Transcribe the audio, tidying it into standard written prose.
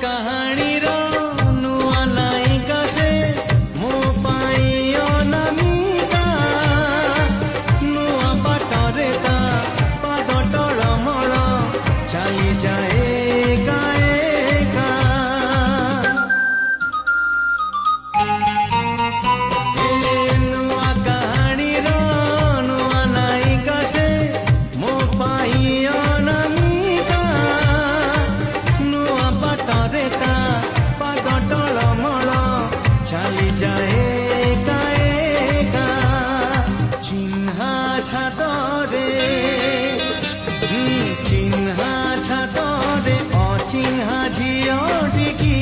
କାହାଣୀର ନୂଆ ନାୟିକା ସେ ମୋ ପାଇଁ ଅନାମିକା ନୂଆ ବାଟରେ ତା ପାଦ ଟଳମଳ ଚାଲିଯାଏ ଏକା ଏକା ନୂଆ କାହାଣୀର ନୂଆ ନାୟିକା ସେ ମୋ ପାଇଁ ଅନାମିକା ନୂଆ ବାଟରେ ତା ପାଦ ଟଳମଳ ଚାଲିଯାଏ ଏକା ଏକା ଚିହ୍ନା ଛାତରେ ଚିହ୍ନା ଛାତରେ ଅଚିହ୍ନା ଝିଅଟିକି